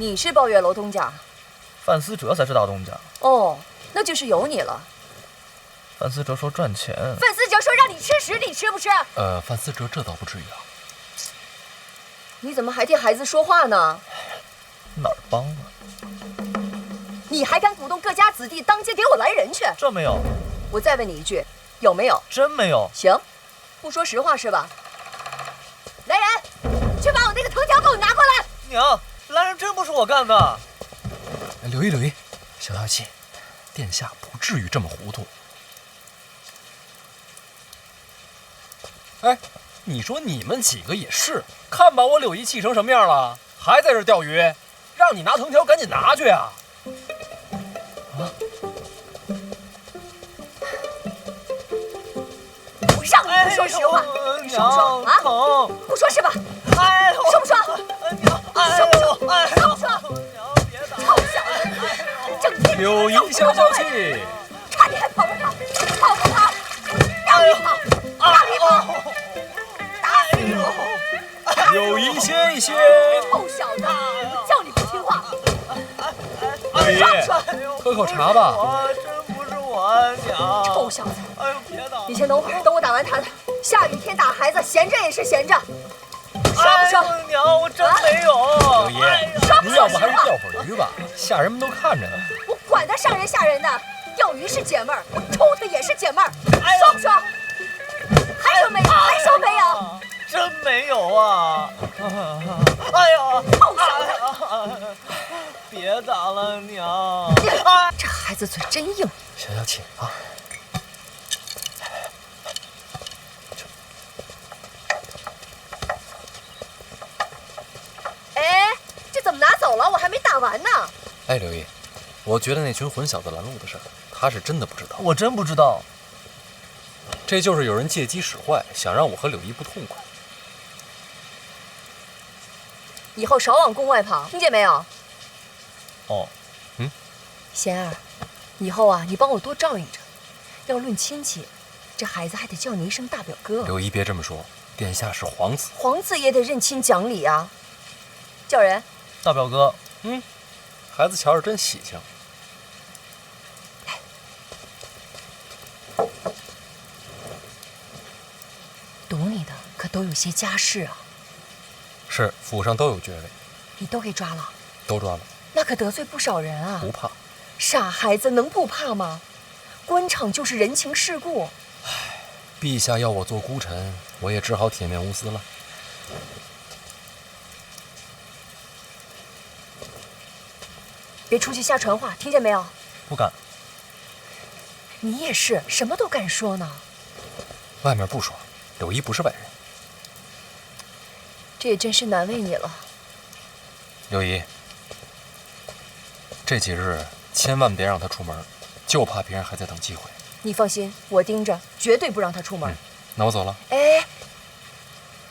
你是抱月楼东家，范思哲才是大东家。哦，那就是有你了。范思哲说赚钱，范思哲说让你吃屎，你吃不吃？范思哲这倒不至于啊。你怎么还替孩子说话呢？哪儿帮了？你还敢鼓动各家子弟当街给我来人去？这没有。我再问你一句，有没有？真没有。行，不说实话是吧？来人，去把我那个藤条给我拿过来。娘，来人真不是我干的。刘一，消消气，殿下不至于这么糊涂。哎，你说你们几个也是，看把我柳姨气成什么样了，还在这钓鱼，让你拿藤条赶紧拿去啊！我让你不说实话，你说不说啊？疼，不说是吧？哎呦，说不说？娘，说不说？哎说不说？娘，别打！臭小子，整天柳姨消消气，看你还跑不跑？跑不跑？让你跑，让你跑！打死你！柳姨歇一歇。臭小子，我叫你不听话。柳姨，喝口茶吧。真不是我，娘。臭小子！哎呦，别打！你先等会儿，等我打完他的。下雨天打孩子，闲着也是闲着。说不说？娘，我真没有。柳姨，说不您要说实话？不还是钓会儿鱼吧，下人们都看着呢。我管他上人下人的，钓鱼是解闷儿，我抽他也是解闷儿。说不说？还说没有？还说没有？真没有啊！哎呀，臭小子！别打了，娘！这孩子嘴真硬。消消气啊！哎，这怎么拿走了？我还没打完呢。哎，刘毅，我觉得那群混小子拦路的事儿，他是真的不知道。我真不知道。这就是有人借机使坏，想让我和柳毅不痛快。以后少往宫外跑，听见没有？哦，贤儿，以后啊，你帮我多照应着。要论亲戚，这孩子还得叫你一声大表哥。柳毅别这么说，殿下是皇子，皇子也得认亲讲理啊。叫人。大表哥。孩子瞧着真喜庆。懂你的可都有些家世啊。是，府上都有爵位，你都给抓了？都抓了，那可得罪不少人啊。不怕。傻孩子能不怕吗？官场就是人情世故。陛下要我做孤臣，我也只好铁面无私了。别出去瞎传话，听见没有？不敢。你也是，什么都敢说呢。外面不说，柳毅不是外人。这也真是难为你了。柳毅，这几日千万别让他出门，就怕别人还在等机会。你放心，我盯着，绝对不让他出门。那我走了。哎，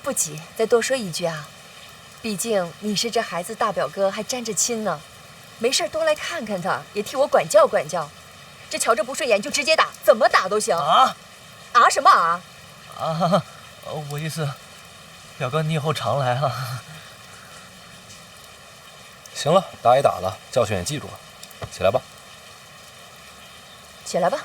不急，再多说一句啊，毕竟你是这孩子大表哥，还沾着亲呢。没事多来看看他，也替我管教管教。这瞧着不顺眼就直接打，怎么打都行。啊什么啊？我意思，表哥你以后常来啊。行了，打也打了，教训也记住了，起来吧。起来吧。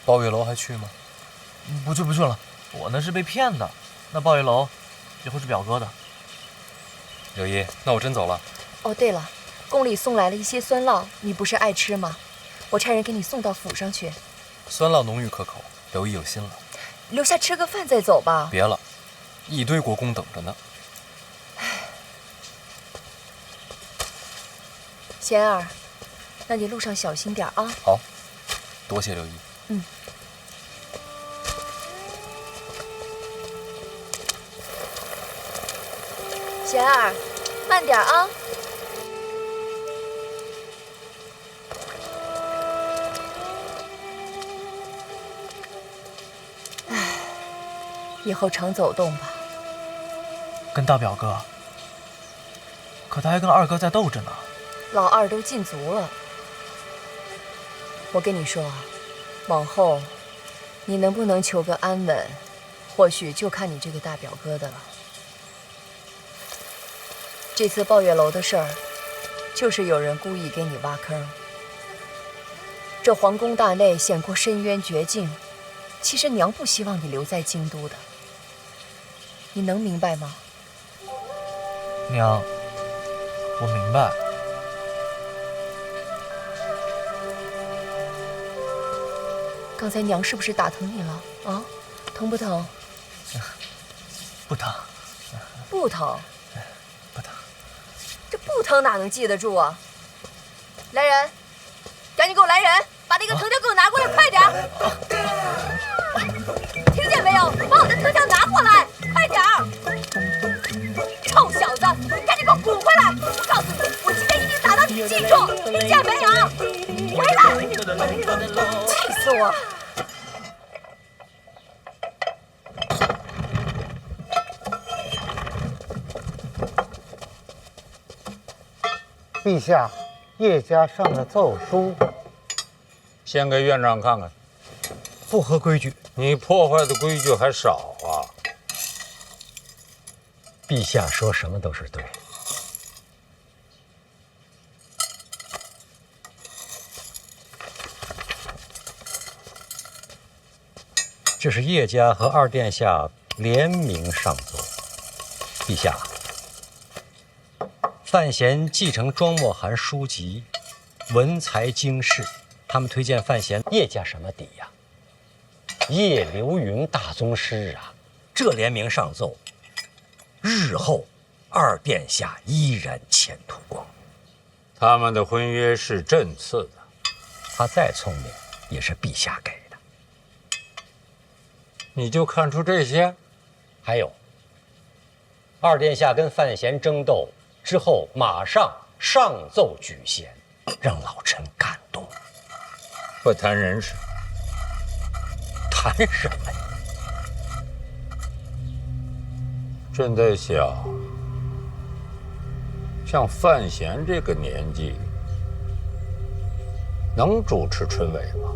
抱月楼还去吗？不去了，我那是被骗的。那抱月楼以后是表哥的。柳毅，那我真走了。哦，对了，宫里送来了一些酸酪，你不是爱吃吗？我差人给你送到府上去。酸酪浓郁可口，柳毅有心了。留下吃个饭再走吧。别了，一堆国公等着呢。贤儿，那你路上小心点啊。好，多谢柳毅。贤儿，慢点啊。以后常走动吧。跟大表哥，可他还跟二哥在斗着呢。老二都禁足了。我跟你说，往后你能不能求个安稳，或许就看你这个大表哥的了。这次抱月楼的事儿，就是有人故意给你挖坑。这皇宫大内险过深渊绝境，其实娘不希望你留在京都的。你能明白吗？娘，我明白。刚才娘是不是打疼你了啊？疼不疼？不疼，不疼。不疼。这不疼哪能记得住啊？来人，赶紧给我来人，把那个藤条给我拿过来，快点儿！听见没有？把我的藤条拿过来，快点儿！臭小子，你赶紧给我滚回来！我告诉你，我今天一定打到你记住，听见没有？回来！气死我！陛下，叶家上了奏书，先给院长看看。不合规矩。你破坏的规矩还少啊！陛下说什么都是对。这是叶家和二殿下联名上奏，陛下。范闲继承庄墨涵书籍，文才经世，他们推荐范闲。叶家什么底呀？叶流云大宗师啊！这联名上奏，日后二殿下依然前途光明。他们的婚约是朕赐的，他再聪明，也是陛下给的。你就看出这些？还有，二殿下跟范闲争斗之后，马上上奏举贤，让老臣感动。不谈人事，谈什么呀？朕在想，像范闲这个年纪，能主持春闱吗？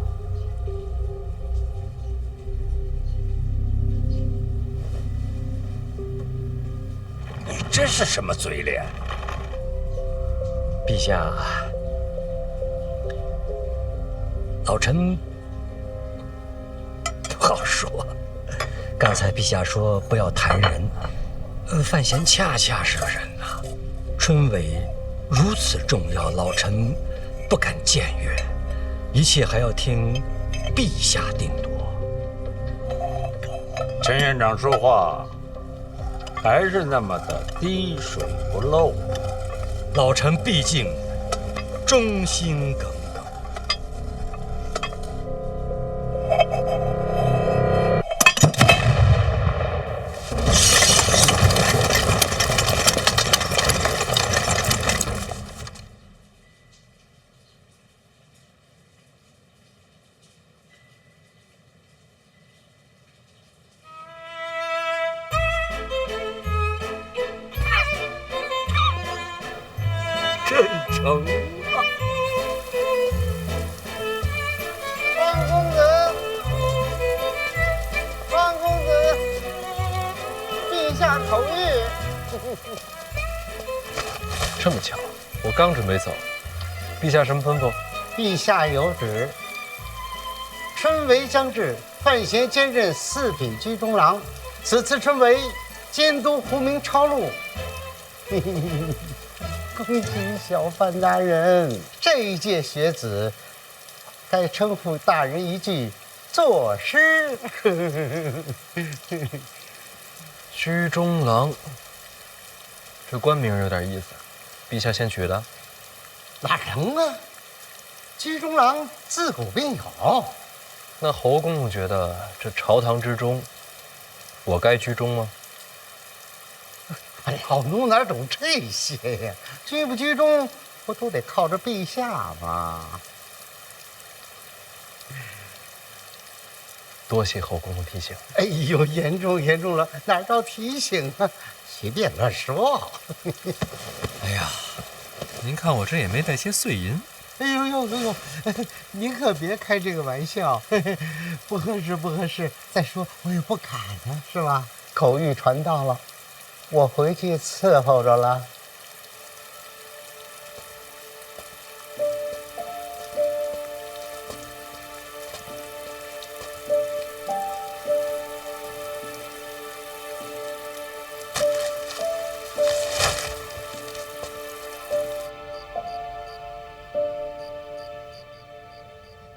你这是什么嘴脸？陛下，老臣不好说。刚才陛下说不要谈人，范闲恰恰是个人呐。春闱如此重要，老臣不敢僭越，一切还要听陛下定夺。陈院长说话还是那么的滴水不漏。老臣毕竟忠心耿耿。真诚啊！方公子，方公子，陛下口谕。这么巧，我刚准备走，陛下什么吩咐？陛下有旨，春闱将至，范闲兼任四品居中郎。此次春闱监督胡明抄录。恭喜小范大人，这一届学子该称呼大人一句作诗。居中郎，这官名有点意思，陛下先取的？哪能啊？居中郎自古便有。那侯公公觉得这朝堂之中，我该居中吗？老奴哪懂这些呀？居不居中，不都得靠着陛下吗？多谢侯公公提醒。哎呦，严重了，哪招提醒啊？随便乱说。哎呀，您看我这也没带些碎银，哎呦呦呦呦，您可别开这个玩笑，不合适不合适。再说我也不敢呢，是吧？口谕传到了，我回去伺候着了。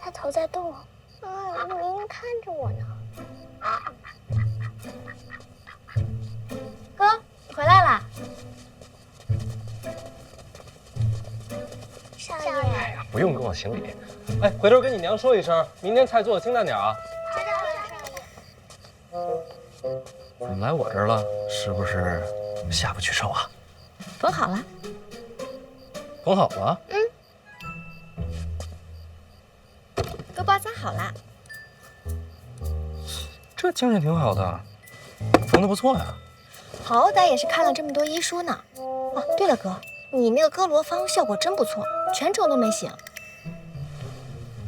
他头在动，明明看着我呢。哥，你回来啦！少爷，哎呀，不用跟我行礼。哎，回头跟你娘说一声，明天菜做的清淡点啊。知道了，少爷。怎么来我这儿了？是不是下不去手啊？缝好了。缝好了？都包扎好了。这精神挺好的，缝得不错呀。好歹也是看了这么多医书呢。哦，对了，哥，你那个哥罗芳效果真不错，全程都没醒。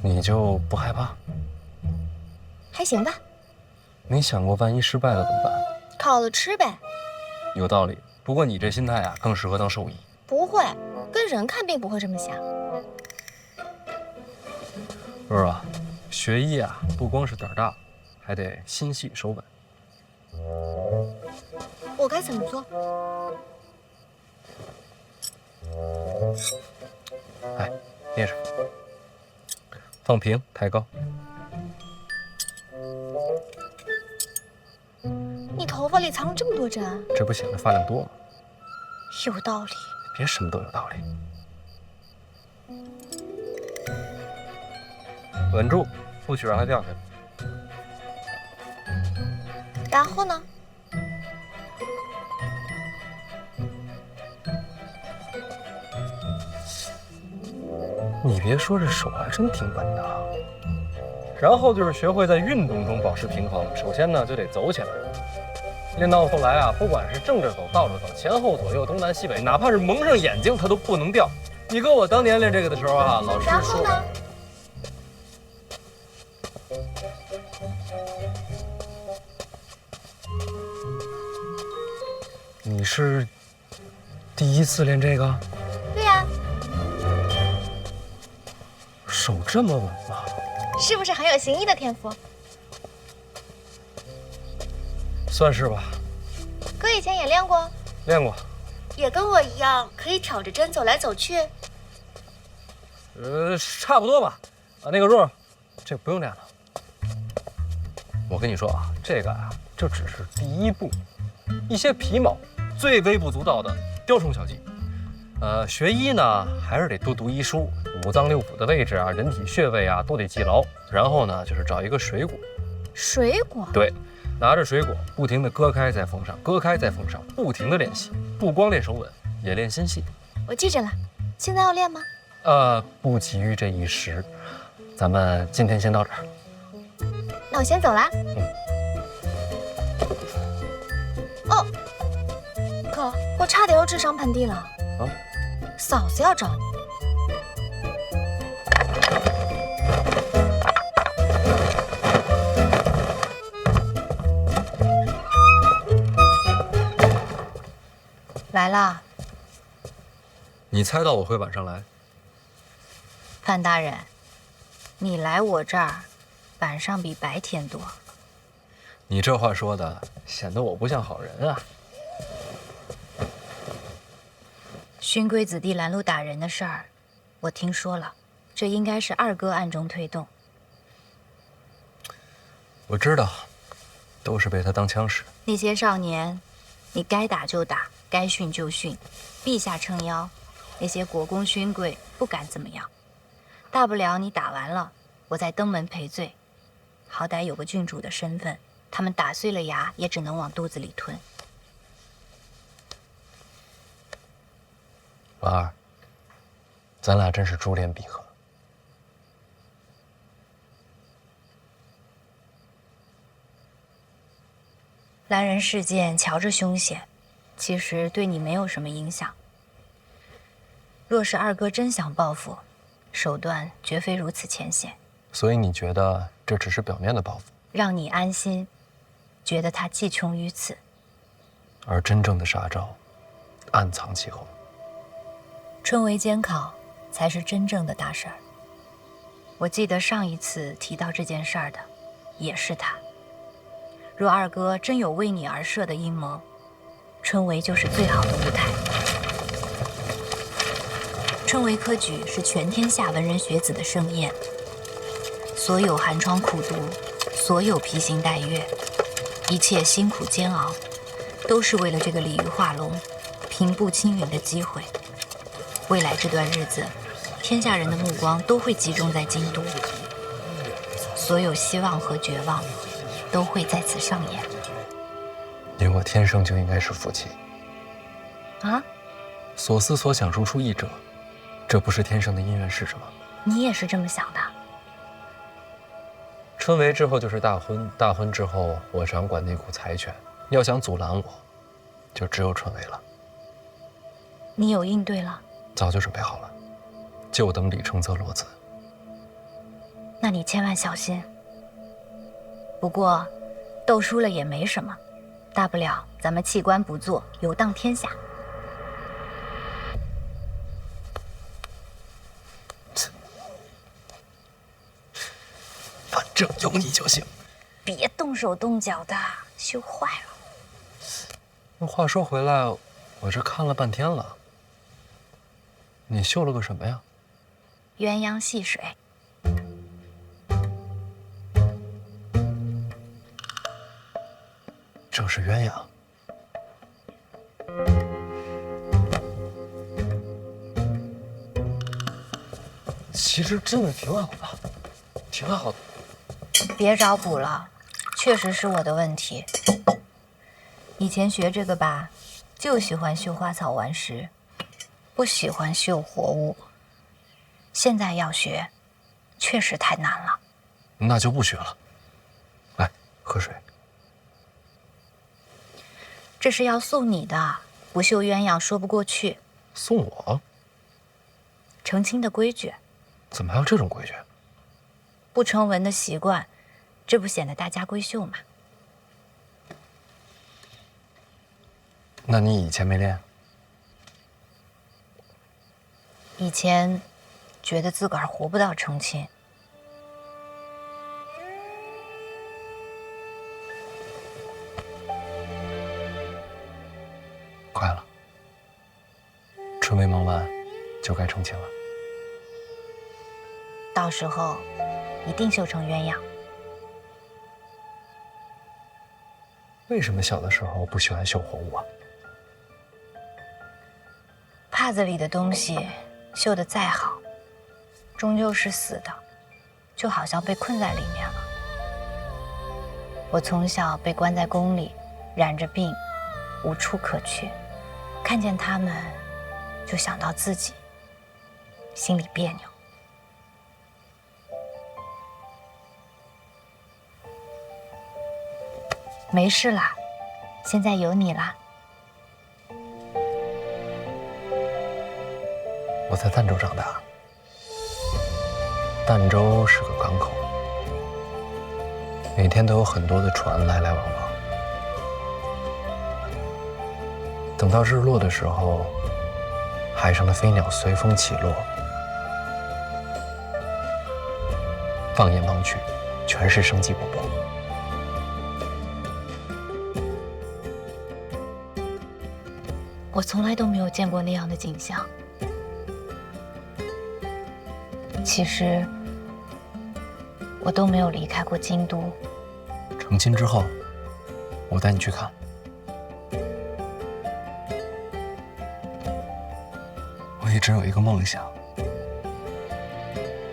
你就不害怕？还行吧。没想过万一失败了怎么办？烤了吃呗。有道理。不过你这心态啊，更适合当兽医。不会，跟人看病不会这么想。若若啊，学医啊，不光是胆儿大，还得心细手稳。我该怎么做？哎，捏着，放平，抬高。你头发里藏了这么多针，这不显得发量多吗？有道理。别什么都有道理。稳住，不许让它掉下来。然后呢？你别说，这手还真挺稳的啊。然后就是学会在运动中保持平衡。首先呢，就得走起来。练到后来啊，不管是正着走、倒着走、前后左右、东南西北，哪怕是蒙上眼睛，它都不能掉。你哥我当年练这个的时候啊，老师说。然后呢？你是第一次练这个？对呀，手这么稳吗？是不是很有行医的天赋？算是吧。哥以前也练过，练过。也跟我一样可以挑着针走来走去。差不多吧。啊，那个若，这不用练了。我跟你说啊，这个啊，这只是第一步，一些皮毛、最微不足道的雕虫小技。学医呢，还是得多读医书，五脏六腑的位置啊，人体穴位啊，都得记牢。然后呢，就是找一个水果。水果？对，拿着水果，不停地割开再缝上，割开再缝上，不停地练习。不光练手稳，也练心细。我记着了。现在要练吗？不急于这一时，咱们今天先到这儿。那我先走啦。哦，哥，我差点又智商盆地了。啊？嫂子要找你。来啦，你猜到我会晚上来？范大人，你来我这儿，晚上比白天多。你这话说的，显得我不像好人啊。勋贵子弟拦路打人的事儿，我听说了，这应该是二哥暗中推动。我知道，都是被他当枪使。那些少年，你该打就打，该训就训，陛下撑腰，那些国公勋贵不敢怎么样。大不了你打完了，我再登门赔罪，好歹有个郡主的身份，他们打碎了牙也只能往肚子里吞。婉儿，咱俩真是珠联璧合。兰人事件瞧着凶险，其实对你没有什么影响。若是二哥真想报复，手段绝非如此浅显。所以你觉得这只是表面的报复，让你安心，觉得他既穷于此，而真正的杀招，暗藏其后。春闱监考才是真正的大事儿。我记得上一次提到这件事儿的，也是他。若二哥真有为你而设的阴谋，春闱就是最好的舞台。春闱科举是全天下文人学子的盛宴，所有寒窗苦读，所有披星戴月，一切辛苦煎熬，都是为了这个鲤鱼画龙、平步青云的机会。未来这段日子，天下人的目光都会集中在京都，所有希望和绝望都会在此上演。你我天生就应该是夫妻啊！所思所想如出一辙，这不是天生的姻缘是什么？你也是这么想的？春闱之后就是大婚，大婚之后我掌管那股财权，要想阻拦我，就只有春闱了。你有应对了？早就准备好了，就等李承则落子。那你千万小心。不过，斗输了也没什么，大不了咱们弃官不做，游荡天下。反正有你就行。别动手动脚的，羞坏了。那话说回来，我这看了半天了，你绣了个什么呀？鸳鸯戏水。正是鸳鸯。其实真的挺好的，挺好的。别找补了，确实是我的问题。以前学这个吧，就喜欢绣花草玩石，不喜欢绣活物。现在要学，确实太难了。那就不学了。来，喝水。这是要送你的，不绣鸳鸯说不过去。送我？成亲的规矩。怎么还有这种规矩？不成文的习惯，这不显得大家闺秀吗？那你以前没练？以前觉得自个儿活不到成亲。快了，春闱忙完就该成亲了。到时候一定绣成鸳鸯。为什么小的时候不喜欢绣活物啊？帕子里的东西绣得再好，终究是死的，就好像被困在里面了。我从小被关在宫里，染着病，无处可去，看见他们，就想到自己，心里别扭。没事啦，现在有你啦。我在儋州长大，儋州是个港口，每天都有很多的船来来往往。等到日落的时候，海上的飞鸟随风起落，放眼望去，全是生机勃勃。我从来都没有见过那样的景象。其实，我都没有离开过京都。成亲之后，我带你去看。我一直有一个梦想，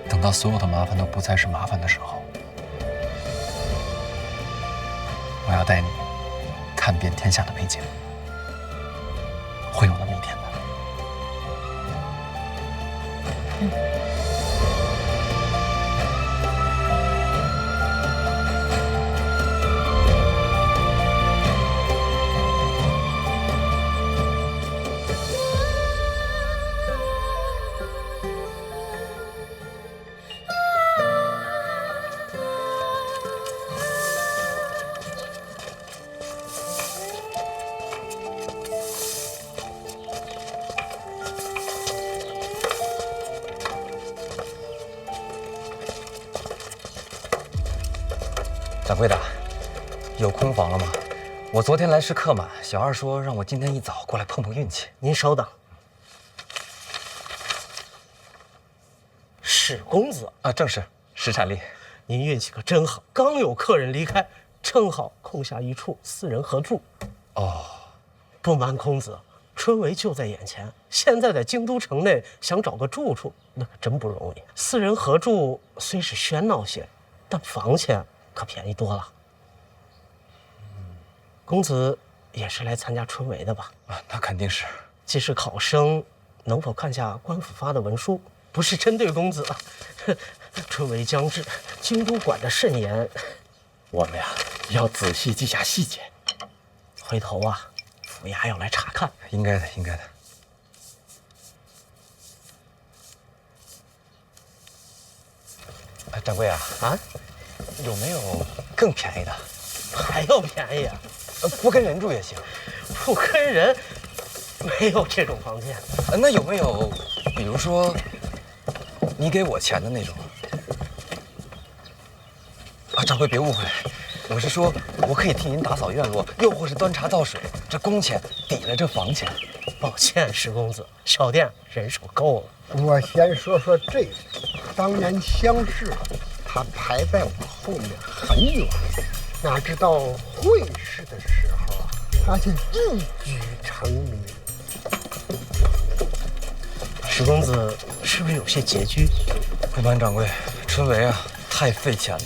等到所有的麻烦都不再是麻烦的时候，我要带你看遍天下的美景。会有那么一天的。掌柜的，有空房了吗？我昨天来时客满，小二说让我今天一早过来碰碰运气。您稍等。史公子啊，正是史产力。您运气可真好，刚有客人离开，正好空下一处，4人合住。哦，不瞒公子，春闱就在眼前，现在在京都城内想找个住处，那可真不容易。4人合住虽是喧闹些，但房钱可便宜多了。公子也是来参加春闱的吧？啊，那肯定是。既是考生，能否看下官府发的文书？不是针对公子，春闱将至，京都管得甚严，我们呀要仔细记下细节。回头啊，府衙要来查看。应该的，应该的。掌柜啊，有没有更便宜的？还要便宜啊？不跟人住也行。不跟人，没有这种房间。那有没有，比如说，你给我钱的那种？啊，掌柜别误会，我是说，我可以替您打扫院落，又或是端茶倒水，这工钱抵了这房钱。抱歉，石公子，小店人手够了。我先说说这个，当年乡试，他排在我后面很远，哪知道会试的时候啊，他就一举成名。石公子是不是有些拮据？不瞒掌柜，春闱啊，太费钱了。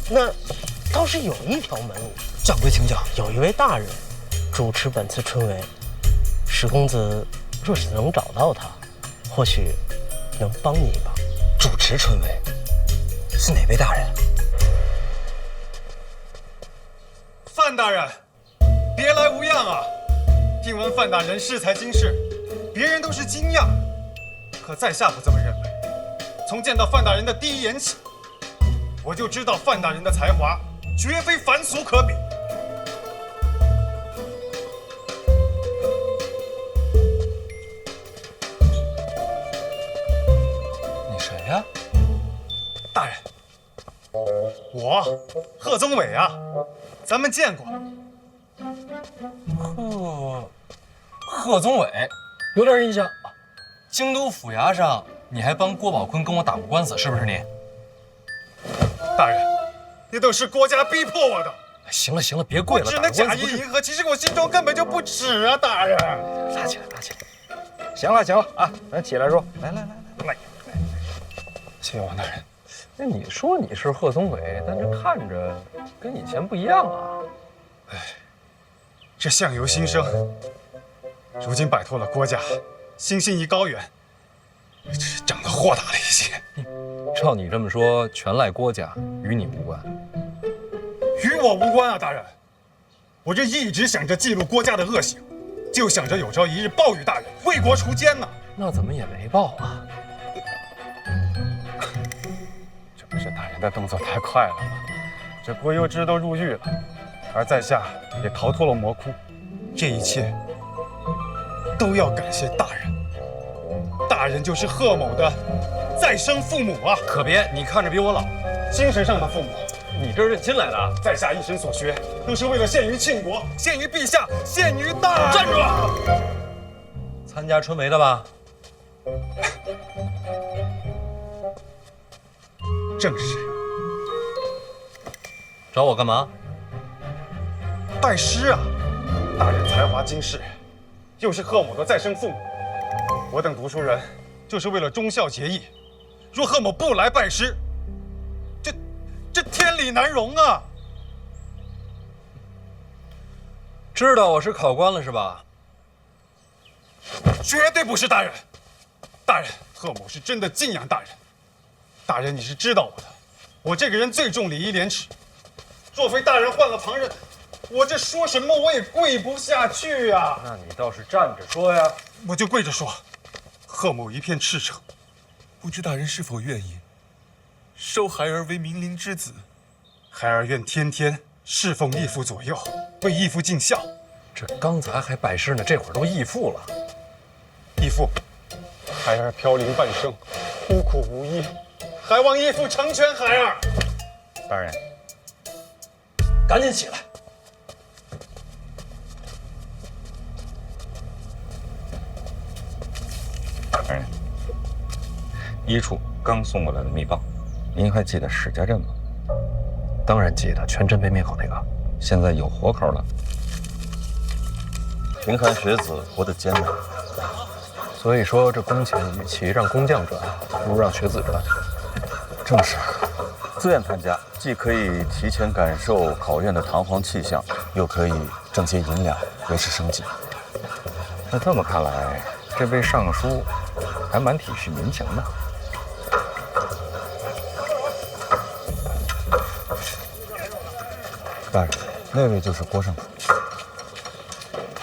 那倒是有一条门路。掌柜请讲。有一位大人主持本次春闱，石公子若是能找到他，或许能帮你一把。主持春闱是哪位大人？范大人，别来无恙啊！听闻范大人适才经世，别人都是惊讶，可在下不这么认为。从见到范大人的第一眼起，我就知道范大人的才华绝非凡俗可比。你谁呀？大人，我贺宗纬啊，咱们见过。贺宗纬，有点印象。京都府衙上，你还帮郭宝坤跟我打过官司，是不是你？大人，那都是国家逼迫我的。行了行了，别跪了，我只能假意迎合，其实我心中根本就不耻啊，大人。拉起来，拉起来。行了行了啊，咱起来说。来。谢王大人。那你说你是贺宗纬，但这看着跟以前不一样啊。哎，这相由心生，如今摆脱了郭家，心性已高远，只长得豁达了一些。照你这么说，全赖郭家，与你无关。与我无关啊，大人。我这一直想着记录郭家的恶行，就想着有朝一日报与大人，为国除奸呢。那怎么也没报啊？这不是大人的动作太快了吗？这郭攸之都入狱了，而在下也逃脱了魔窟，这一切都要感谢大人。大人就是贺某的再生父母啊！可别，你看着比我老，精神上的父母。你这是认亲来的啊？在下一生所学，都是为了献于庆国，献于陛下，献于大。站住！参加春闱的吧？正是。找我干嘛？拜师啊！大人才华经世，又是贺某的再生父母，我等读书人就是为了忠孝节义。若贺某不来拜师，这天理难容啊！知道我是考官了是吧？绝对不是大人。大人，贺某是真的敬仰大人。大人，你是知道我的，我这个人最重礼义廉耻。若非大人换了旁人，我这说什么我也跪不下去呀。那你倒是站着说呀。我就跪着说，贺某一片赤诚，不知大人是否愿意收孩儿为明灵之子？孩儿愿天天侍奉义父左右，为义父尽孝。这刚才还拜师呢，这会儿都义父了。义父，孩儿飘零半生，孤苦无依，还望义父成全孩儿。大人，赶紧起来！大人，医处刚送过来的密报，您还记得史家镇吗？当然记得，全镇被灭口那个。现在有活口了。贫寒学子活得艰难，所以说这工钱与其让工匠赚，不如让学子赚。正是。自愿参加，既可以提前感受考院的堂皇气象，又可以挣些银两维持生计。那这么看来，这位尚书还蛮体恤民情的。大人，那位就是郭尚书。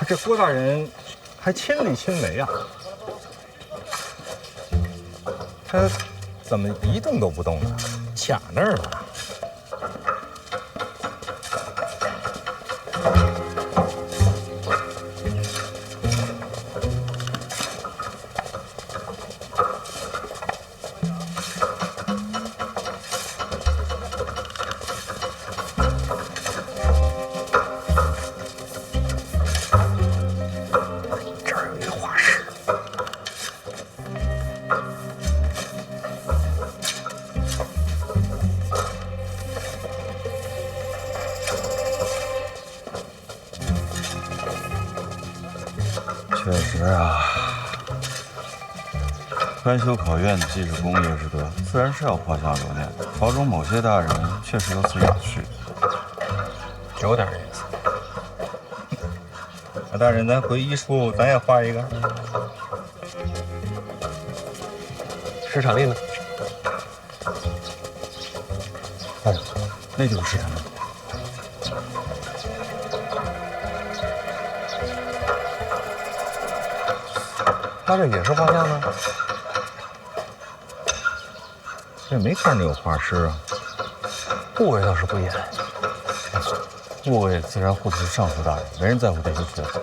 这郭大人还亲力亲为啊！他怎么一动都不动呢？卡那儿了。确实啊，专修考院既是功也是德，自然是要画下留念。朝中某些大人确实有此雅趣，有点意思。那大人，咱回医处，咱也画一个。史场令呢？大人，那就是史场令。他这也是画家吗？这没看着有画师啊。部位倒是不严。部位自然护的是尚书大人，没人在乎这些学子。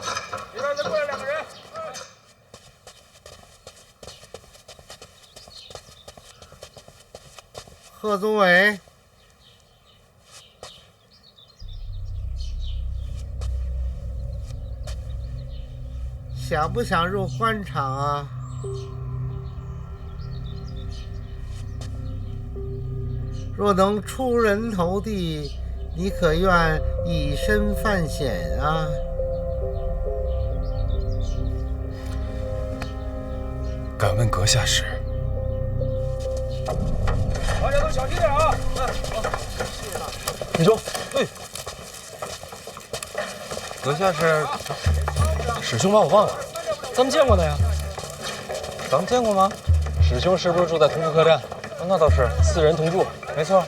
里边再过来2个人。贺宗伟，想不想入官场啊？若能出人头地，你可愿以身犯险啊？敢问阁下是？大家都小心点啊！李兄，哎，阁下是？史兄把我忘了，咱们见过的呀。咱们见过吗？史兄是不是住在同福客栈？那倒是，4人同住。没错。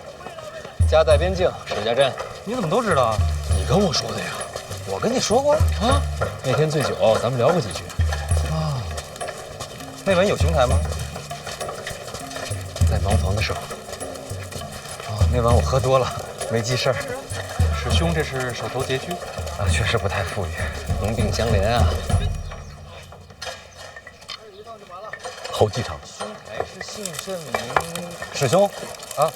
家在边境，史家镇。你怎么都知道啊？你跟我说的呀。我跟你说过啊。那天醉酒，咱们聊过几句。啊。那晚有兄台吗？在茅房的时候。哦，那晚我喝多了，没记事儿。史兄这是手头拮据啊，确实不太富裕，同病相怜啊。侯继承，兄台是姓甚名？史兄啊，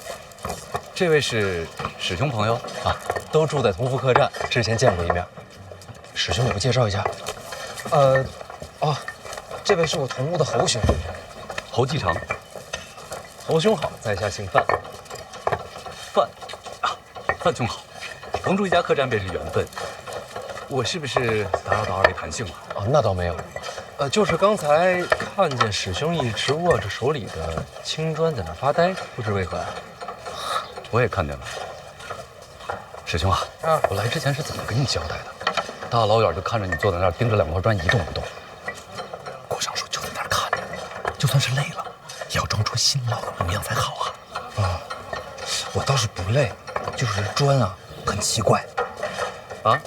这位是史兄朋友啊，都住在同福客栈，之前见过一面。史兄，你不介绍一下？这位是我同屋的侯兄，侯继承。侯兄好，在下姓范。范兄好，同住一家客栈便是缘分。我是不是打扰到二位谈兴了？啊，那倒没有。就是刚才看见史兄一直握着手里的青砖在那发呆，不知为何呀？我也看见了。史兄啊，我来之前是怎么跟你交代的？大老远就看着你坐在那儿盯着2块砖一动不动。郭尚书就在那儿看着，就算是累了，也要装出辛劳的模样才好啊。啊，我倒是不累，就是砖啊很奇怪。啊？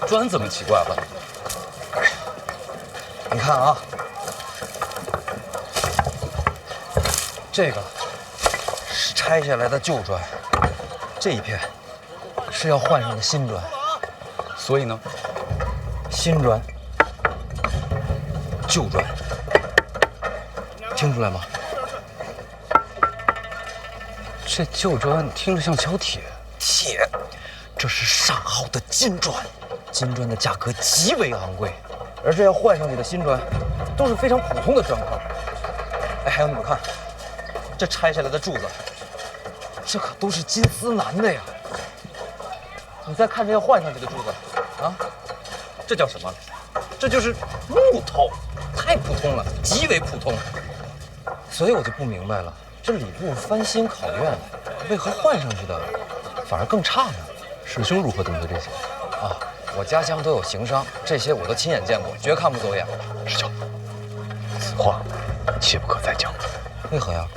砖怎么奇怪了？你看啊，这个是拆下来的旧砖，这一片是要换上的新砖，所以呢，新砖、旧砖，听出来吗？这旧砖听着像胶铁，铁，这是上好的金砖，金砖的价格极为昂贵，而这要换上去的新砖，都是非常普通的砖块。哎，还有你们看，这拆下来的柱子，这可都是金丝楠的呀。你再看这要换上去的柱子，啊，这叫什么？这就是木头，太普通了，极为普通。所以我就不明白了，这礼部翻新考院，为何换上去的反而更差呢？师兄如何懂得这些？啊，我家乡都有行商，这些我都亲眼见过，绝看不走眼。师兄，此话切不可再讲。为何呀？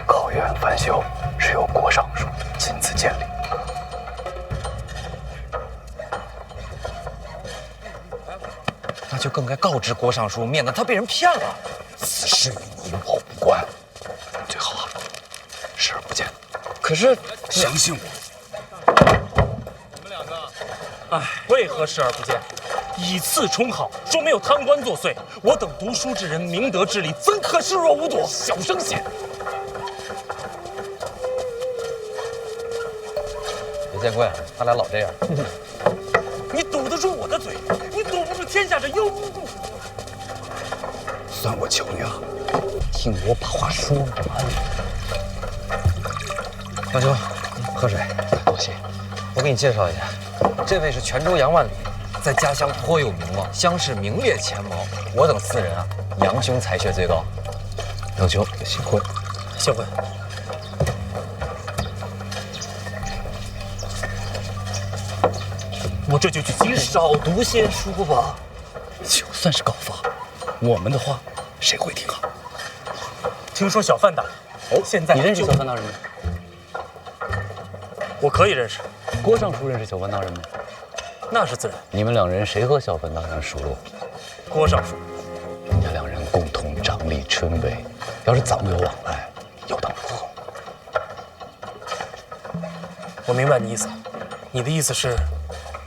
考院翻修是由郭尚书亲自建立。那就更该告知郭尚书，免得他被人骗了。此事与你我无关，最好啊，视而不见。可是，相信我。你们两个，哎，为何视而不见？以次充好，说没有贪官作祟。我等读书之人，明德之理，怎可视若无睹？小声些。别见怪，他俩老这样。你堵得住我的嘴，你堵不住天下这妖无故。算我求你了，听我把话说完。大兄，喝水，多谢。我给你介绍一下，这位是泉州杨万里，在家乡颇有名望，乡试名列前茅。我等4人啊，杨兄才学最高。杨兄，幸会，幸会。我这就去。你少读些书吧。就算是告发，我们的话谁会听啊？听说小范大人，现在你认识小范大人吗？我可以认识。郭尚书认识小范大人吗？那是自然。你们2人谁和小范大人熟络？郭尚书。人家2人共同掌理春闱，要是早有往来，又当如何？我明白你意思，你的意思是，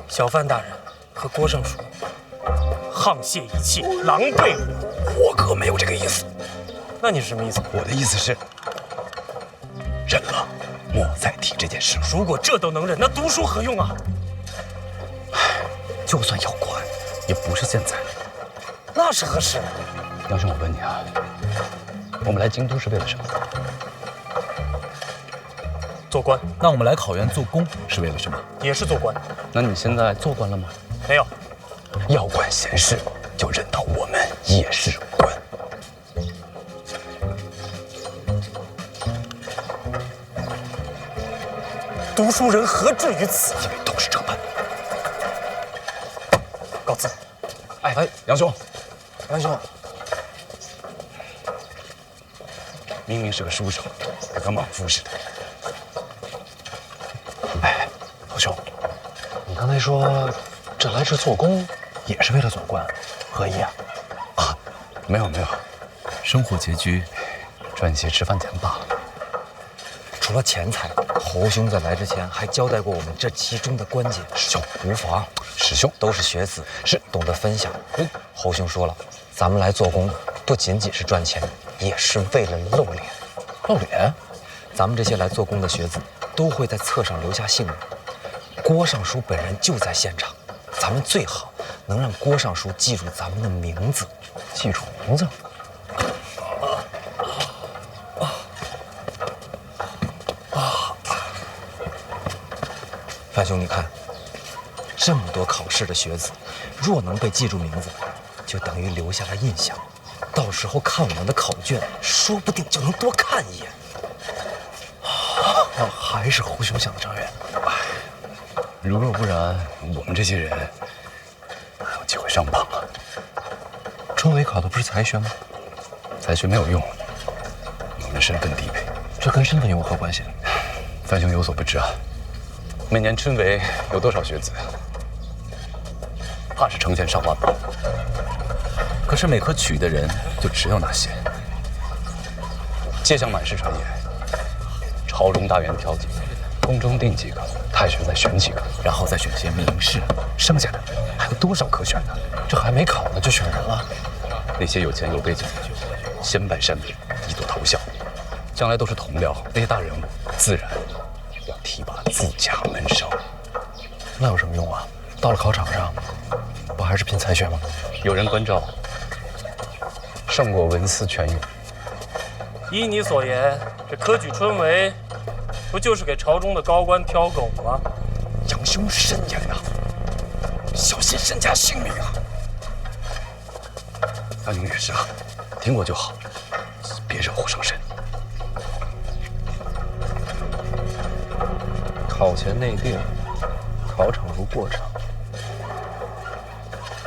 小范大人和郭尚书沆瀣一气，狼狈我可没有这个意思。那你是什么意思？我的意思是，忍了，莫再提这件事了。如果这都能忍，那读书何用啊？就算要管，也不是现在。那是何时？杨兄，我问你啊，我们来京都是为了什么？做官。那我们来考院做工是为了什么？也是做官。那你现在做官了吗？没有。要管闲事，就认到我们也是官。读书人何至于此？因为都是这般。告辞。哎，杨兄，杨兄，明明是个书生，跟个莽夫似的。哎，老兄，你刚才说这来这做工也是为了做官，何意啊？啊，没有，生活拮据，赚些吃饭钱罢了。除了钱财，侯兄在来之前还交代过我们这其中的关键。师兄无妨，师兄都是学子，是懂得分享。侯兄说了，咱们来做工不仅仅是赚钱，也是为了露脸。露脸？咱们这些来做工的学子都会在册上留下姓名。郭尚书本人就在现场，咱们最好能让郭尚书记住咱们的名字。记住名字？范兄，你看，这么多考试的学子，若能被记住名字，就等于留下了印象。到时候看我们的考卷，说不定就能多看一眼。还是侯兄想的长远。如若不然，我们这些人哪有机会上榜啊？春闱考的不是才学吗？才学没有用，我们身份低微。这跟身份有何关系？范兄有所不知啊，每年春闱有多少学子？怕是成千上万吧。可是每科取的人就只有那些。届将满试传言，朝中大员挑几个，宫中定几个，太学再选几个，然后再选些名士，剩下的还有多少可选的？这还没考呢就选人了。那些有钱有背景的，先拜山里，一睹头效，将来都是同僚，那些大人物自然提拔自家门生。那有什么用啊？到了考场上，不还是拼才学吗？有人关照，胜过文思泉涌。依你所言，这科举春闱，不就是给朝中的高官挑狗吗？杨兄慎言呐，小心身家性命啊！安宁女士啊，听我就好，别惹祸上身。考前内定，考场如过场，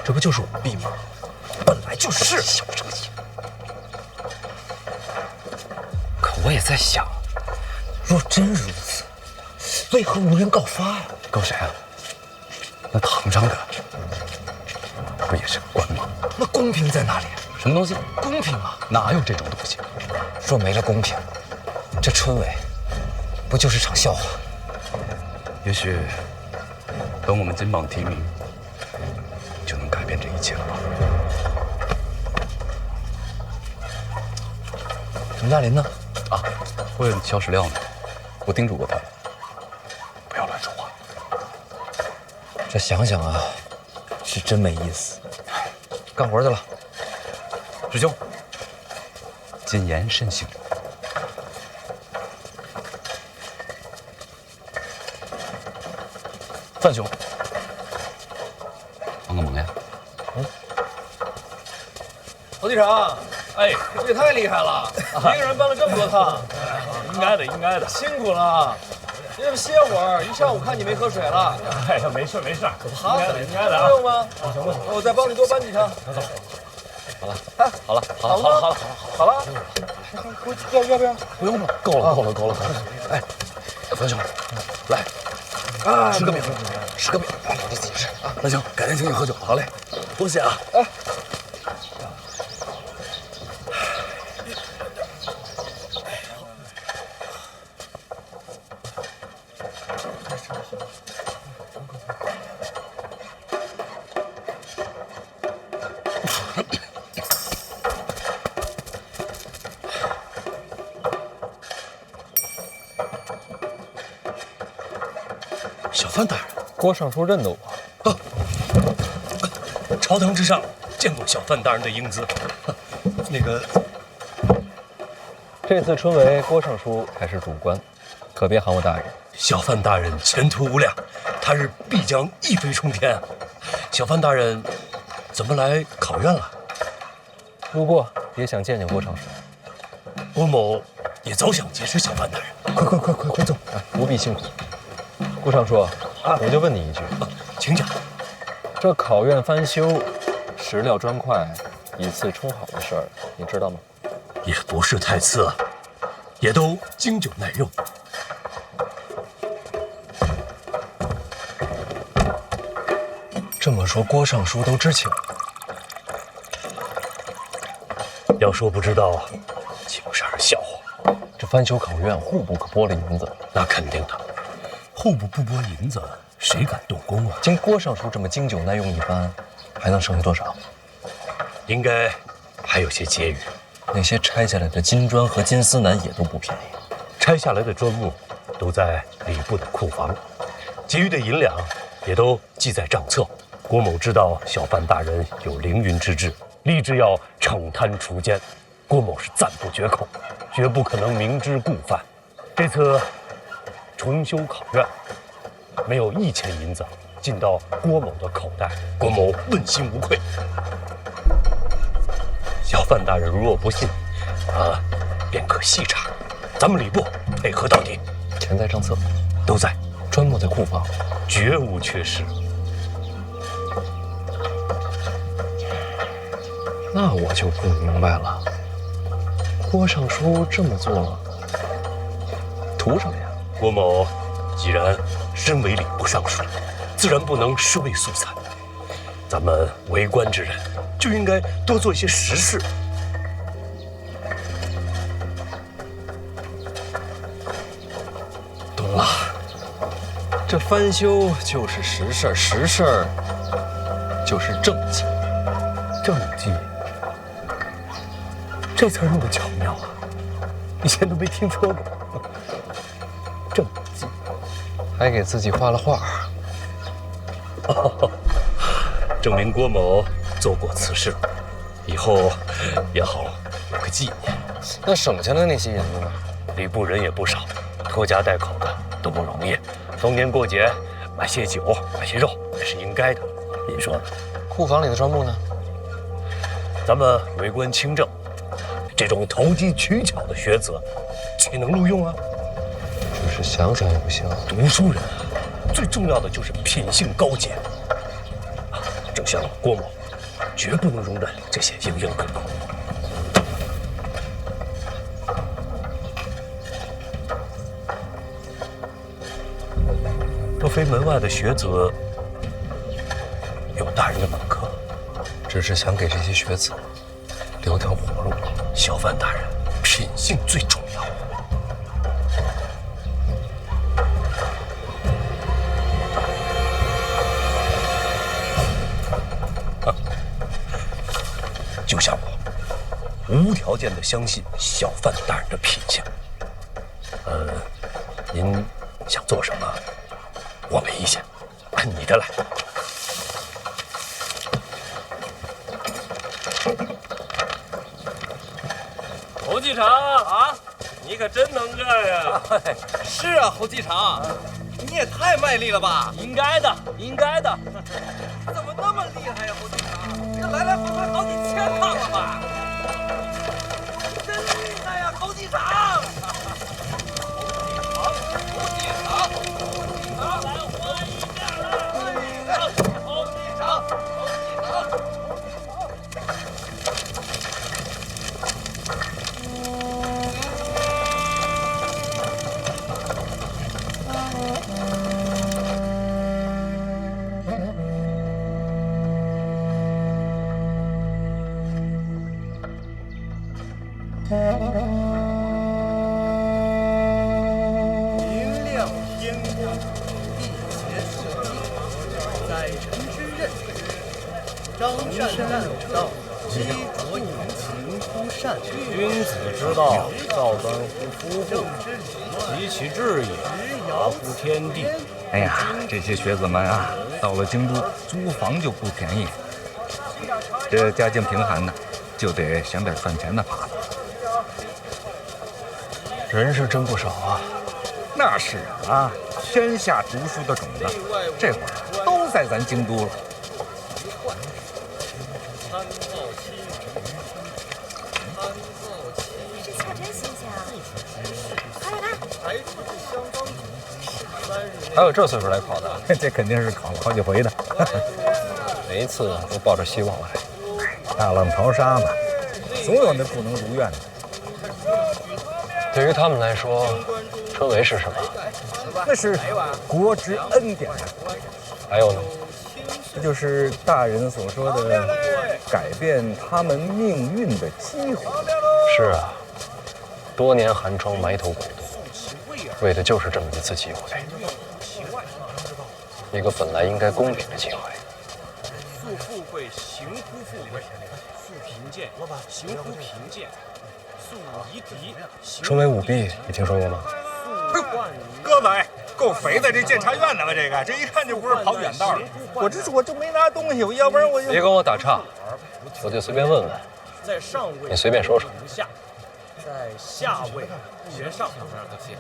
这不就是舞弊吗？本来就是。小声些。可我也在想，若真如此，为何无人告发呀？告谁啊？那唐章的不也是官吗？那公平在哪里？什么东西？公平啊！哪有这种东西？若没了公平，这春闱不就是场笑话？也许等我们金榜题名，就能改变这一切了吧？陈嘉林呢？啊，问萧史料呢，我叮嘱过他了，不要乱说话。这想想啊，是真没意思。干活去了，师兄，谨言慎行。范兄，帮个忙呀！侯队长，哎，这也太厉害了，一个人搬了这么多趟，应该的，应该的，辛苦了。你这歇会儿，一上午看你没喝水了。哎呀，没事没事，好，应该的啊。不用吗？我再帮你多搬几趟。走。好了，哎，好了，好了，要不要？不用了，够了。哎，樊兄，来，吃个饼，来，你自己吃啊。那行，改天请你喝酒。好嘞，多谢啊。哎。小范大人，郭尚书认得我。啊，朝堂之上见过小范大人的英姿。那个，这次春闱，郭尚书才是主官，可别喊我大人。小范大人前途无量，他日必将一飞冲天。小范大人怎么来考院了？路过，也想见见郭尚书。郭某也早想结识小范大人。快走！哎，不必辛苦。郭尚书，我就问你一句，请讲。这考院翻修，石料砖块以次充好的事儿，你知道吗？也不是太次，也都经久耐用。这么说，郭尚书都知情？要说不知道，岂不是儿笑话？这翻修考院，户部可拨了银子，那肯定的。户部不拨银子，谁敢动工啊？经郭尚书这么经久耐用一番，还能剩下多少？应该还有些结余。那些拆下来的金砖和金丝楠也都不便宜，拆下来的砖木都在礼部的库房，结余的银两也都记在账册。郭某知道小范大人有凌云之志，立志要惩贪除奸，郭某是赞不绝口，绝不可能明知故犯。这次重修考院，没有1钱银子进到郭某的口袋，郭某问心无愧。小范大人如若不信，便可细查，咱们礼部配合到底。钱在账册，都在，砖木在库房，绝无缺失。那我就不明白了，郭尚书这么做，图什么呀？郭某既然身为礼部尚书，自然不能尸位素餐。咱们为官之人，就应该多做一些实事。懂了，这翻修就是实事，实事就是政绩。政绩，这词儿用的巧妙啊，以前都没听说过。政绩，还给自己画了画。哦，证明郭某做过此事，以后也好有个纪念。那省下的那些银子呢？礼部人也不少，拖家带口的都不容易。逢年过节买些酒，买些肉也是应该的。您说呢？库房里的账目呢？咱们为官清正，这种投机取巧的学子，岂能录用啊？只是想想也不行。读书人啊，最重要的就是品性高洁。正像郭某，绝不能容忍这些蝇营狗苟。若非门外的学子有大人的门客，只是想给这些学子留条活路。小范大人品性最重要。就像我无条件的相信小范大人的品性。您想做什么，我没意见，按你的来。侯继常啊，你可真能干呀！是啊，侯继常，你也太卖力了吧！应该的，应该的。怎么那么厉害呀，侯继常？这来来回回好几千趟了吧？真厉害呀，侯继常！明亮天光，地协社稷，载臣之任。张善战道，积浊引情乎善。君子之道，造端乎夫妇，及其志也，达乎天地。哎呀，这些学子们啊，到了京都租房就不便宜，这家境贫寒的，就得想点赚钱的法子。人是真不少啊。那是啊，天下读书的种子，这会儿都在咱京都了。这菜真新鲜啊！快点来！还有这岁数来考的，这肯定是考了好几回的。每一次都抱着希望来。大浪淘沙嘛，总有那不能如愿的。对于他们来说，春闱是什么？那是国之恩典。还有呢？这就是大人所说的改变他们命运的机会。是啊，多年寒窗埋头苦读，为的就是这么一次机会，一个本来应该公平的机会。素富贵，行乎富贵；素贫贱，行乎贫贱；素夷狄。春闱舞弊，你听说过吗？哥们，够肥的，这监察院的吧？这一看就不是跑远道的。我就没拿东西，要不然我就别跟我打岔，我就随便问问。在上位，你随便说说。下，在下位，学上，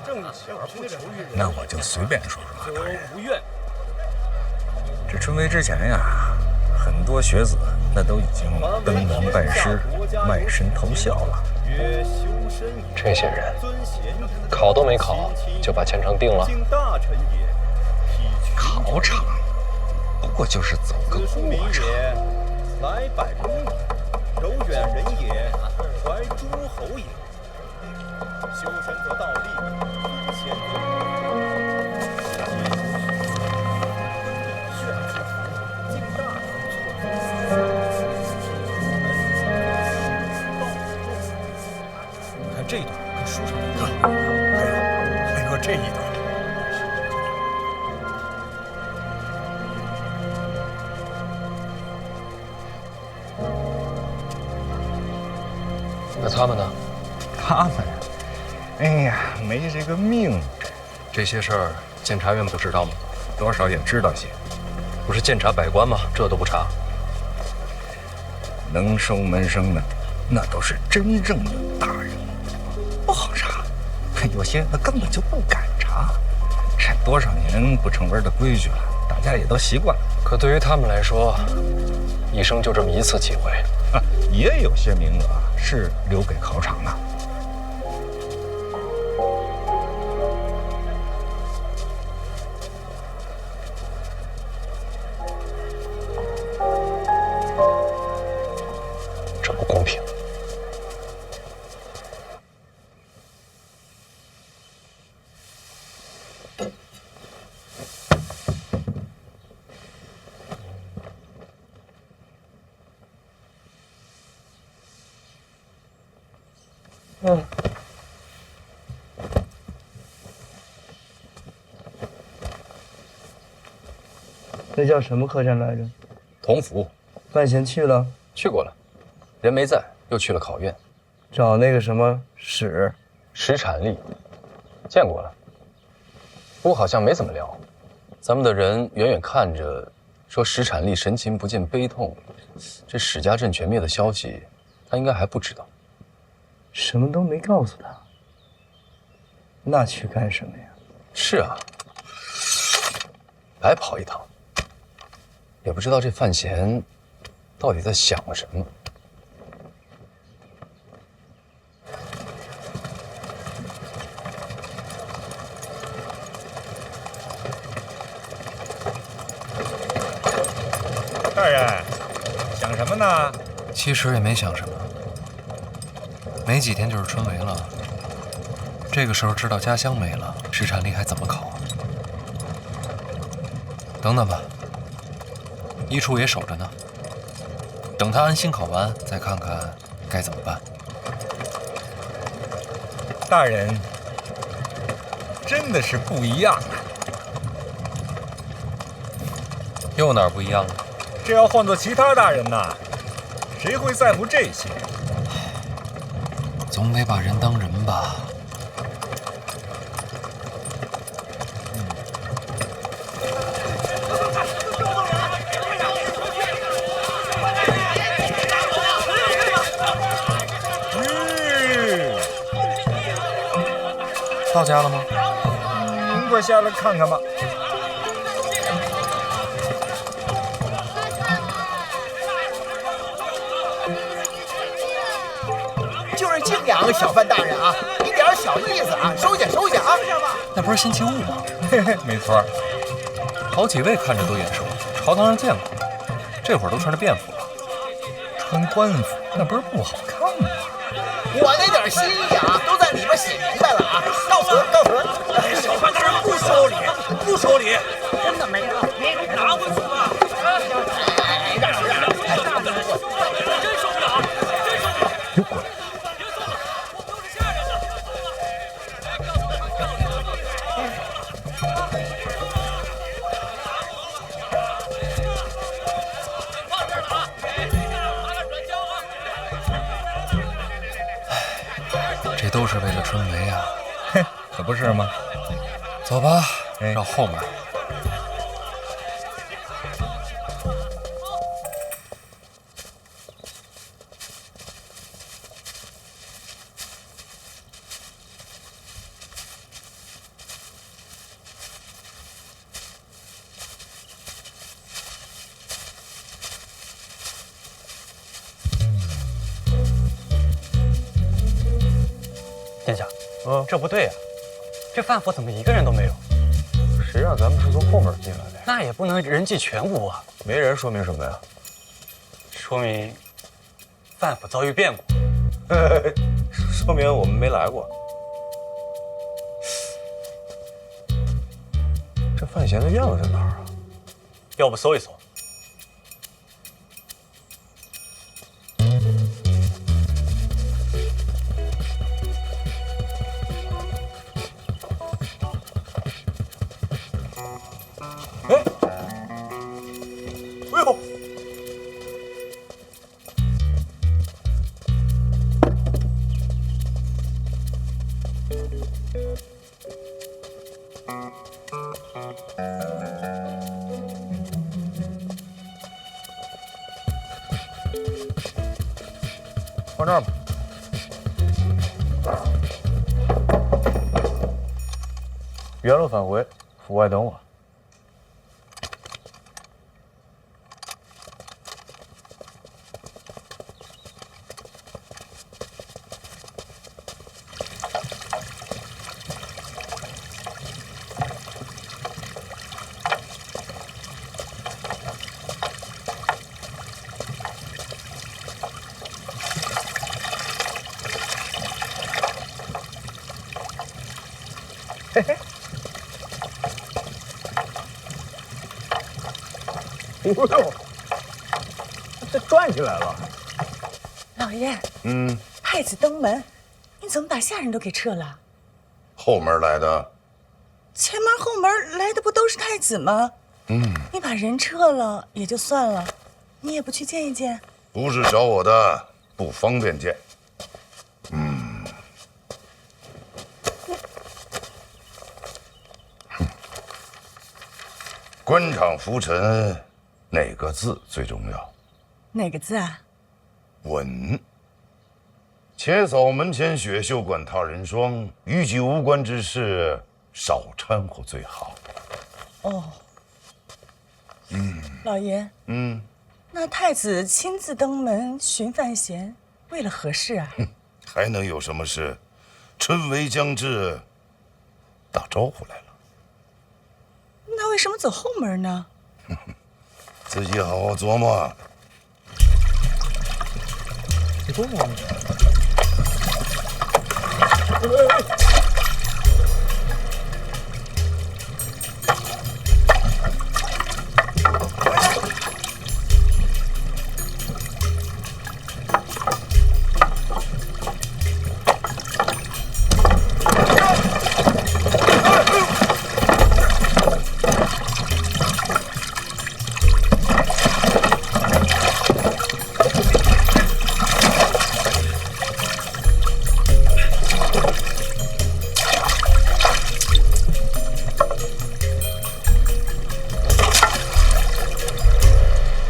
正巧不求于人。那我就随便说说。则无怨。这春闱之前呀，很多学子那都已经登门拜师、卖身投效了。这些人考都没考，就把前程定了。考场不过就是走个过场。来百公里，柔远人也，怀诸侯也。修身则道立，尊贤则你看这一段跟书上一样。还有这一段。那他们呢？他们，哎呀，没这个命。这些事儿检察院不知道吗？多少也知道些。不是监察百官吗？这都不查。能收门生的，那都是真正的大人，不好查。有些那根本就不敢查。这多少年不成文的规矩了，大家也都习惯了。可对于他们来说，一生就这么一次机会。也有些名额是留给考场的。这不公平。那叫什么客栈来着？同福。范闲去了？去过了，人没在，又去了考院，找那个什么史产力，见过了，不过好像没怎么聊。咱们的人远远看着，说史产力神情不见悲痛，这史家镇全灭的消息，他应该还不知道。什么都没告诉他，那去干什么呀？是啊，白跑一趟。也不知道这范闲到底在想什么。大人，想什么呢？其实也没想什么，没几天就是春闱了。这个时候知道家乡没了，史产力还怎么考啊？等等吧。一处也守着呢，等他安心考完，再看看该怎么办。大人，真的是不一样啊！又哪儿不一样了？这要换做其他大人呐，谁会在乎这些？总得把人当人吧。到家了吗？一会儿下来看看吧。就是敬仰小范大人啊，一点小意思啊，收下收下啊。那不是星期五吗？没错，好几位看着都眼熟，朝堂上见过，这会儿都穿着便服了。穿官服那不是不好看吗？我那点心意啊，都在里边写明白了啊！告辞，告辞。小范大人不收礼，不收礼，真的没有，拿回去吧。真受不了，真受不了！又过来。这都是为了春闱啊！嘿，可不是吗？走吧，绕后门。殿下，这不对啊！这范府怎么一个人都没有？谁让咱们是从后门进来的？那也不能人尽全无啊！没人说明什么呀？说明范府遭遇变故。说明我们没来过。这范闲的院子在哪儿啊？要不搜一搜？放这儿吧。原路返回，府外等我。嘿嘿，哎呦，这转起来了！老爷，嗯，太子登门，你怎么把下人都给撤了？后门来的。前门后门来的不都是太子吗？嗯，你把人撤了也就算了，你也不去见一见？不是找我的，不方便见。官场浮沉，哪个字最重要？哪个字啊？稳。且扫门前雪，休管他人霜。与己无关之事，少掺和最好。哦，老爷，那太子亲自登门寻范闲，为了何事啊？还能有什么事？春闱将至，打招呼来了。那为什么走后门呢？自己好好琢磨。你多忙。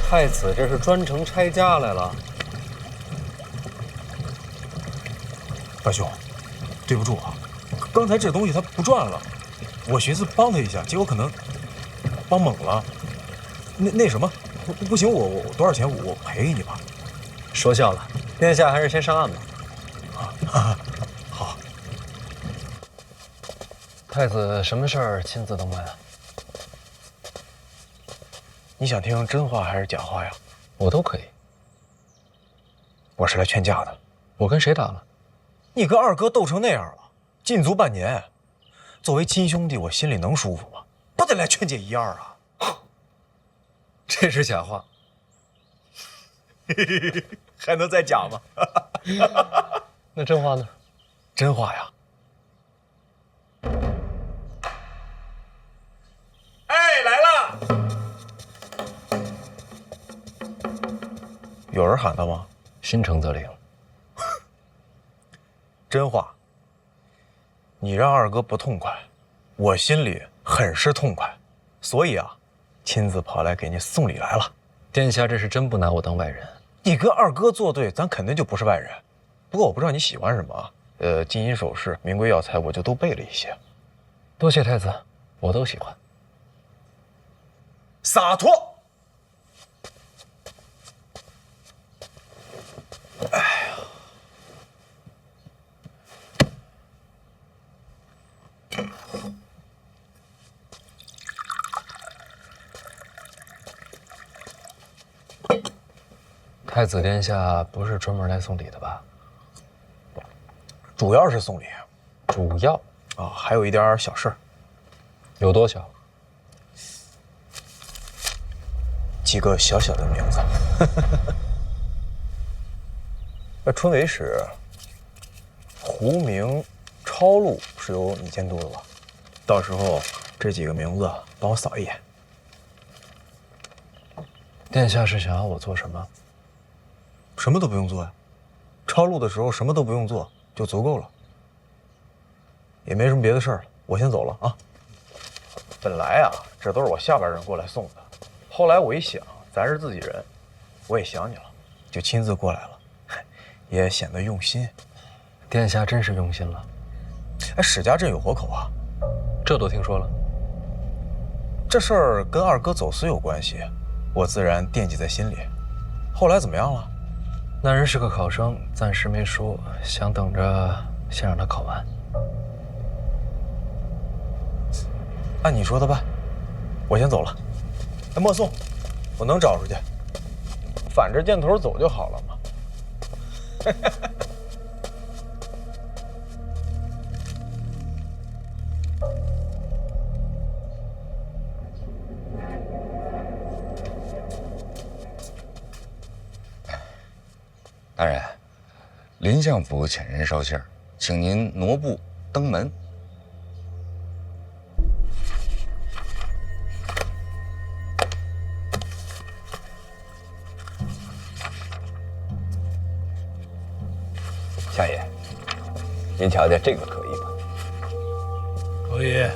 太子这是专程拆家来了。大兄，对不住啊，刚才这东西他不转了，我寻思帮他一下，结果可能帮猛了。那什么，不行，我多少钱我赔给你吧。说笑了，殿下还是先上岸吧。好。太子什么事儿亲自登门啊？你想听真话还是假话呀？我都可以。我是来劝架的。我跟谁打了？你跟二哥斗成那样了，禁足半年，作为亲兄弟，我心里能舒服吗？不得来劝解一二啊！这是假话。还能再假吗？那真话呢？真话呀！哎，来了！有人喊他吗？心诚则灵。真话。你让二哥不痛快，我心里很是痛快，所以啊，亲自跑来给你送礼来了。殿下这是真不拿我当外人。你跟二哥作对，咱肯定就不是外人。不过我不知道你喜欢什么啊，金银首饰、名贵药材，我就都备了一些。多谢太子，我都喜欢。洒脱。哎呀，太子殿下不是专门来送礼的吧？主要是送礼。主要啊，还有一点小事。有多小？几个小小的名字。春闱使胡明、超路是由你监督的吧？到时候这几个名字帮我扫一眼。殿下是想要我做什么？什么都不用做呀，超路的时候什么都不用做就足够了。也没什么别的事儿了，我先走了啊。本来啊，这都是我下边人过来送的，后来我一想，咱是自己人，我也想你了。就亲自过来了，也显得用心。殿下真是用心了。哎，史家镇有活口啊，这都听说了。这事儿跟二哥走私有关系，我自然惦记在心里。后来怎么样了？那人是个考生，暂时没说，想等着先让他考完。按你说的办，我先走了。哎，莫送，我能找出去，反着箭头走就好了嘛。大人，林相府遣人捎信儿，请您挪步登门。相爷，您瞧瞧这个可以吧？可以。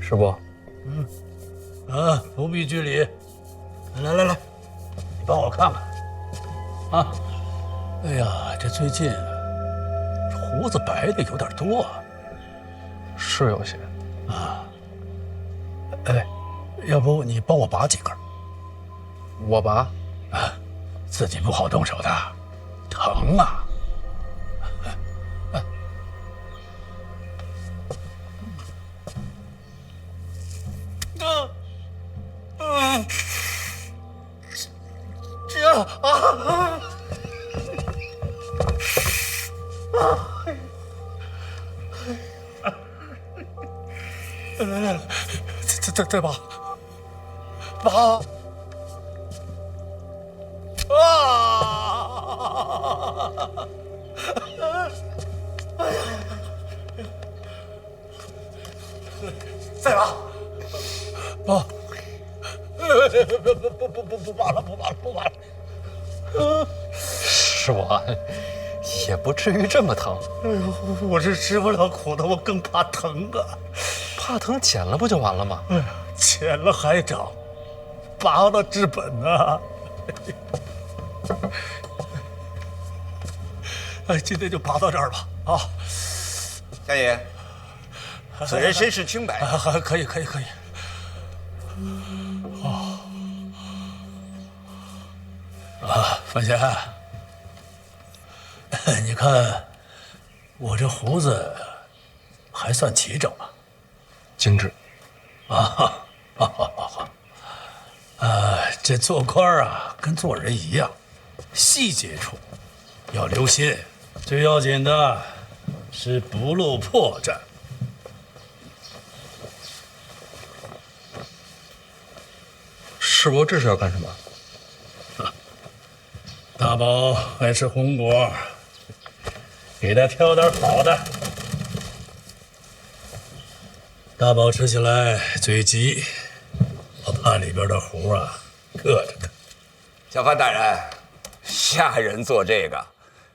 师伯，不必拘礼。来，你帮我看看。啊，哎呀，这最近胡子白的有点多啊。是有些。啊。哎，要不你帮我拔几根？我拔。啊，自己不好动手的，疼啊。来，再拔，再拔，不拔了。师伯，也不至于这么疼。哎呦，我是吃不了苦的，我更怕疼啊。怕疼剪了不就完了吗？剪了还长，拔了治本啊。哎，今天就拔到这儿吧。啊，相爷，此人身世清白。可以。范闲，你看我这胡子还算齐整吧？精致。这做官啊，跟做人一样，细节处要留心。最要紧的是不露破绽。师伯，这是要干什么？大宝爱吃红果，给他挑点好的。大宝吃起来嘴急，我怕里边的核啊硌着他。小范大人，下人做这个，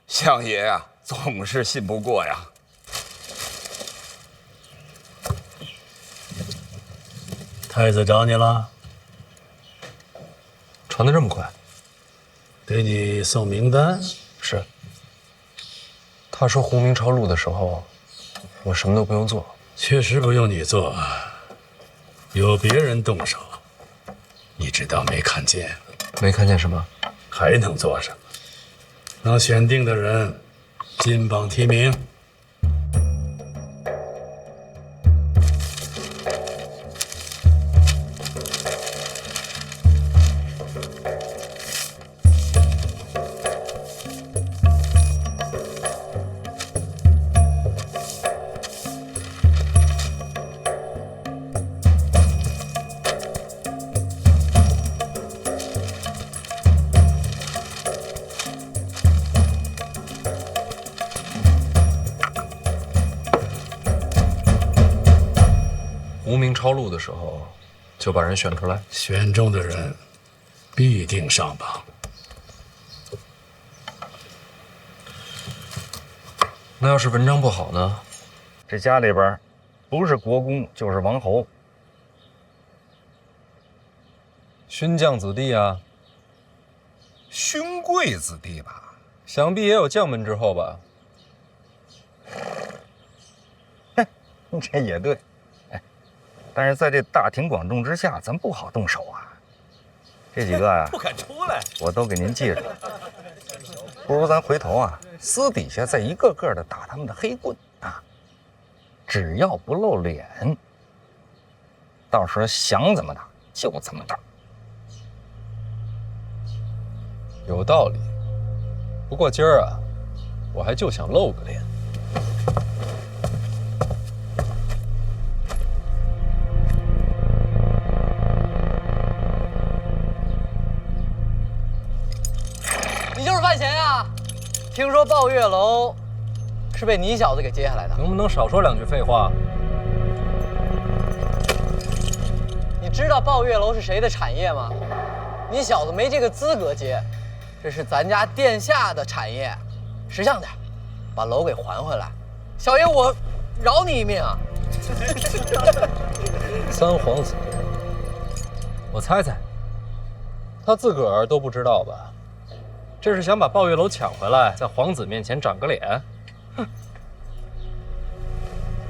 相爷啊总是信不过呀。太子找你了？传得这么快？给你送名单。是。他说洪明朝录的时候，我什么都不用做。确实不用你做，有别人动手，你只当没看见。没看见什么？还能做什么？能选定的人，金榜题名。洪明抄录的时候，就把人选出来。选中的人必定上榜。那要是文章不好呢？这家里边，不是国公就是王侯，勋将子弟啊，勋贵子弟吧？想必也有将门之后吧？这也对，哎，但是在这大庭广众之下，咱不好动手啊。这几个啊，不敢出来，我都给您记着。不如咱回头啊，私底下再一个个的打他们的黑棍啊，只要不露脸，到时候想怎么打就怎么打。有道理。不过今儿啊，我还就想露个脸。你就是范闲呀？听说抱月楼是被你小子给接下来的，能不能少说两句废话？你知道抱月楼是谁的产业吗？你小子没这个资格接，这是咱家殿下的产业。识相点，把楼给还回来。小爷我饶你一命啊！三皇子，我猜猜，他自个儿都不知道吧？这是想把抱月楼抢回来，在皇子面前长个脸。哼！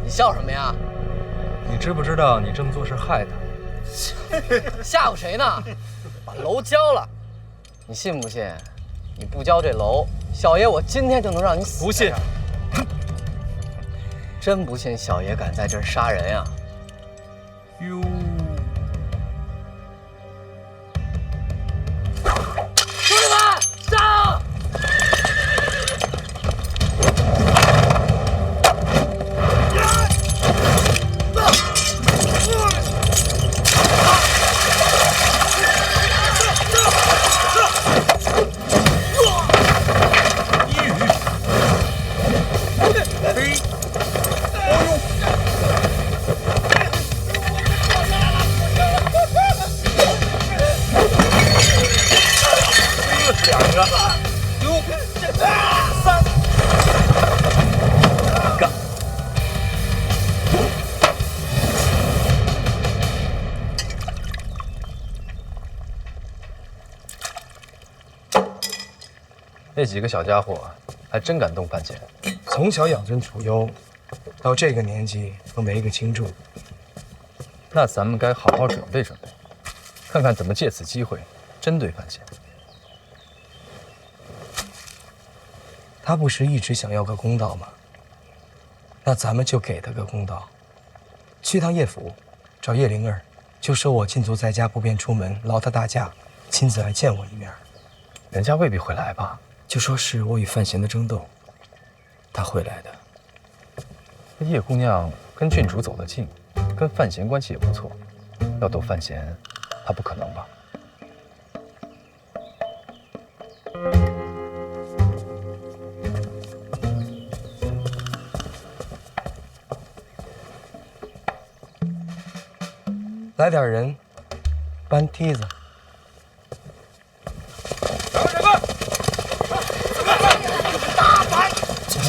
你笑什么呀？你知不知道你这么做是害他？吓唬谁呢？把楼交了，你信不信？你不交这楼，小爷我今天就能让你死。不信？真不信小爷敢在这儿杀人呀？哟！兄弟们，上！那几个小家伙还真敢动范闲，从小养尊处优，到这个年纪都没个轻重。那咱们该好好准备准备，看看怎么借此机会针对范闲。他不是一直想要个公道吗？那咱们就给他个公道，去趟叶府，找叶灵儿，就说我禁足在家，不便出门，劳他大驾，亲自来见我一面。人家未必会来吧？就说是我与范闲的争斗，他会来的。这叶姑娘跟郡主走得近，跟范闲关系也不错，要斗范闲，她不可能吧？来点人，搬梯子。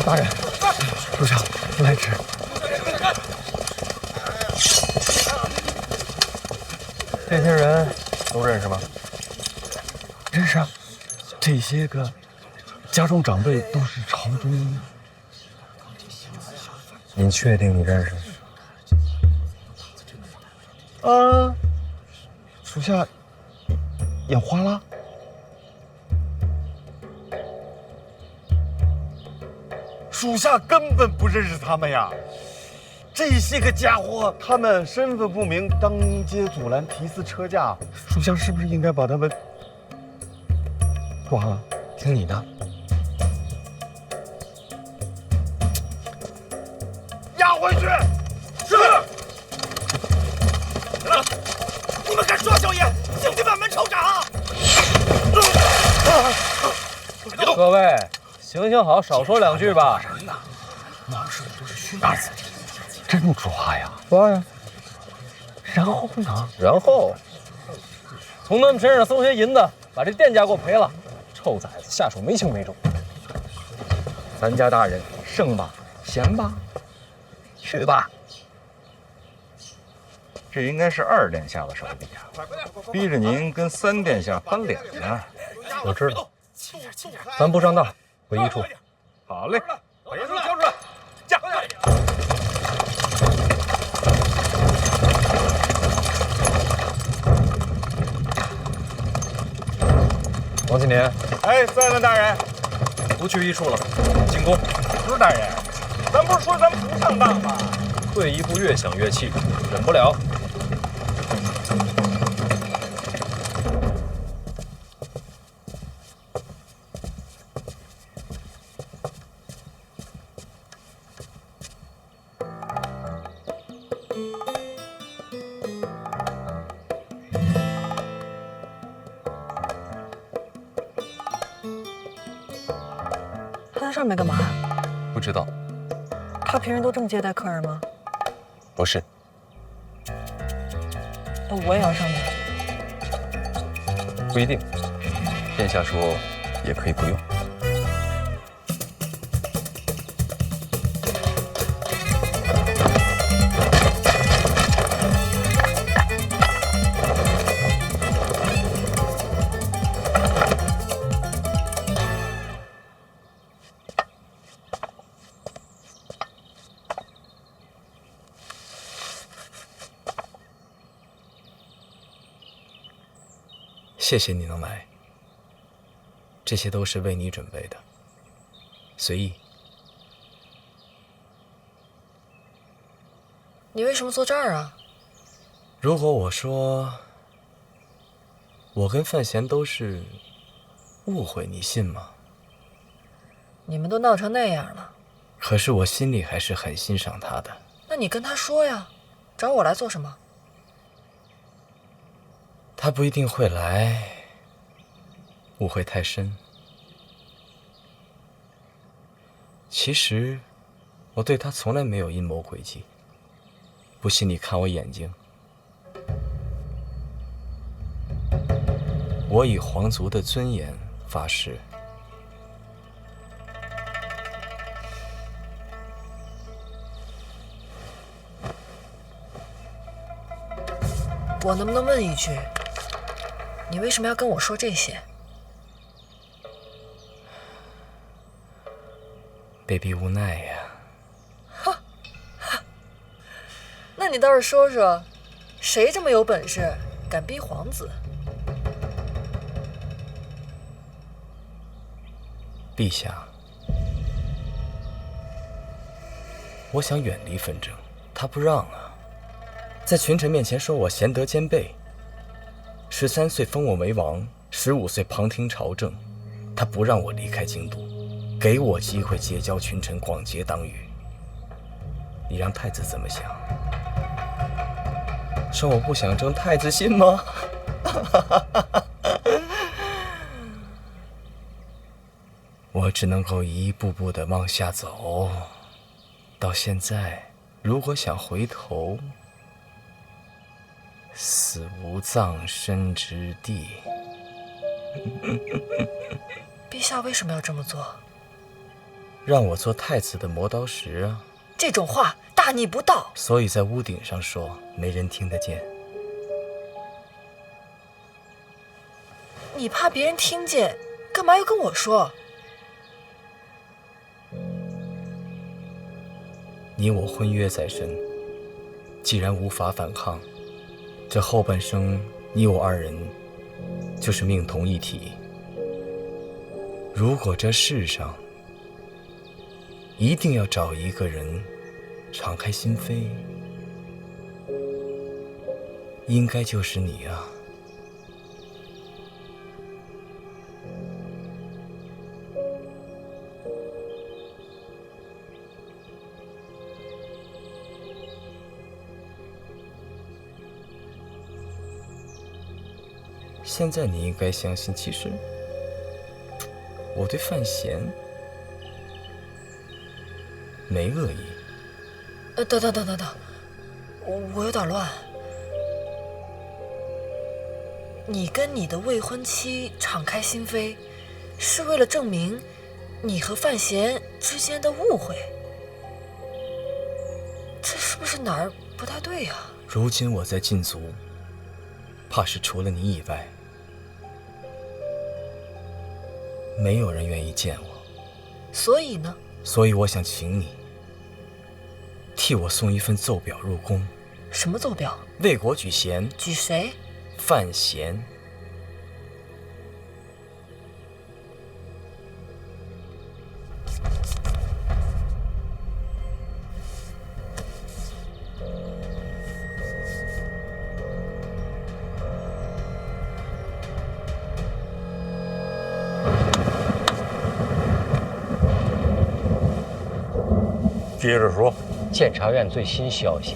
大人，属下来迟。这些人都认识吗？认识啊，这些个家中长辈都是朝中。您确定你认识？属下眼花了。属下根本不认识他们呀！这些个家伙，他们身份不明，当街阻拦，提私车驾，属下是不是应该把他们抓了？听你的。押回去。是。你们敢抓小爷，请去把门瞅掌！各位，行行好，少说两句吧。大人，真抓呀！抓呀！然后呢？然后从他们身上搜些银子，把这店家给我赔了。臭崽子，下手没轻没重。咱家大人胜吧，闲吧，去吧。这应该是2殿下的手笔啊，逼着您跟3殿下翻脸呢。我知道，咱不上当，回一处。好嘞，把人都交出来，驾！王启年，哎，在大人，不去一处了，进宫。不是大人，咱不是说咱们不上当吗？退一步越想越气，忍不了。他在上面干嘛？不知道。他平时都这么接待客人吗？不是。那我也要上面。不一定。殿下说也可以不用。谢谢你能来，这些都是为你准备的，随意。你为什么坐这儿啊？如果我说我跟范闲都是误会，你信吗？你们都闹成那样了，可是我心里还是很欣赏他的。那你跟他说呀，找我来做什么？他不一定会来，误会太深。其实，我对他从来没有阴谋诡计。不信你看我眼睛，我以皇族的尊严发誓。我能不能问一句？你为什么要跟我说这些？被逼无奈呀。那你倒是说说，谁这么有本事，敢逼皇子？陛下，我想远离纷争，他不让啊，在群臣面前说我贤德兼备。13岁封我为王，15岁旁听朝政，他不让我离开京都，给我机会结交群臣，广结党羽。你让太子怎么想？说我不想争太子心吗？我只能够一步步的往下走，到现在，如果想回头，死无葬身之地。陛下为什么要这么做？让我做太子的磨刀石啊！这种话大逆不道。所以在屋顶上说，没人听得见。你怕别人听见，干嘛要跟我说？你我婚约在身，既然无法反抗，这后半生你我2人就是命同一体。如果这世上一定要找一个人敞开心扉，应该就是你啊。现在你应该相信，其实我对范闲没恶意。等，我有点乱。你跟你的未婚妻敞开心扉，是为了证明你和范闲之间的误会，这是不是哪儿不太对呀？如今我在禁足，怕是除了你以外，没有人愿意见我。所以呢？所以我想请你替我送一份奏表入宫。什么奏表？为国举贤。举谁？范闲。接着说。监察院最新消息，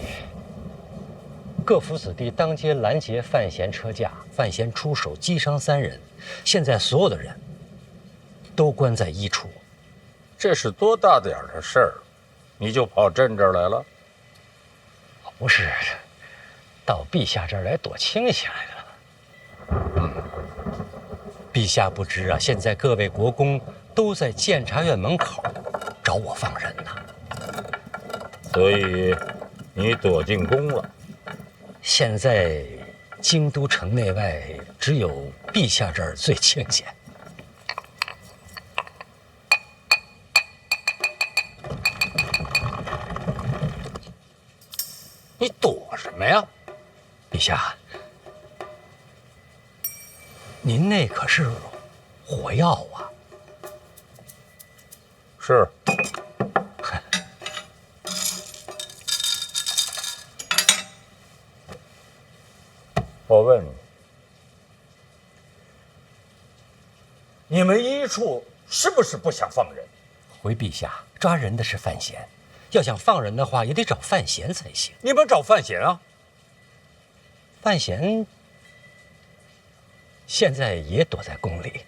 各府子弟当街拦截范闲车驾，范闲出手击伤3人，现在所有的人都关在一处。这是多大点的事儿，你就跑朕这儿来了？不是，到陛下这儿来躲清闲来了。陛下不知啊，现在各位国公都在监察院门口找我放人呢。所以你躲进宫了。现在京都城内外只有陛下这儿最清闲。你躲什么呀？陛下，您那可是火药啊！是。我问你，你们一处是不是不想放人？回陛下，抓人的是范闲，要想放人的话，也得找范闲才行。你们找范闲啊？范闲现在也躲在宫里。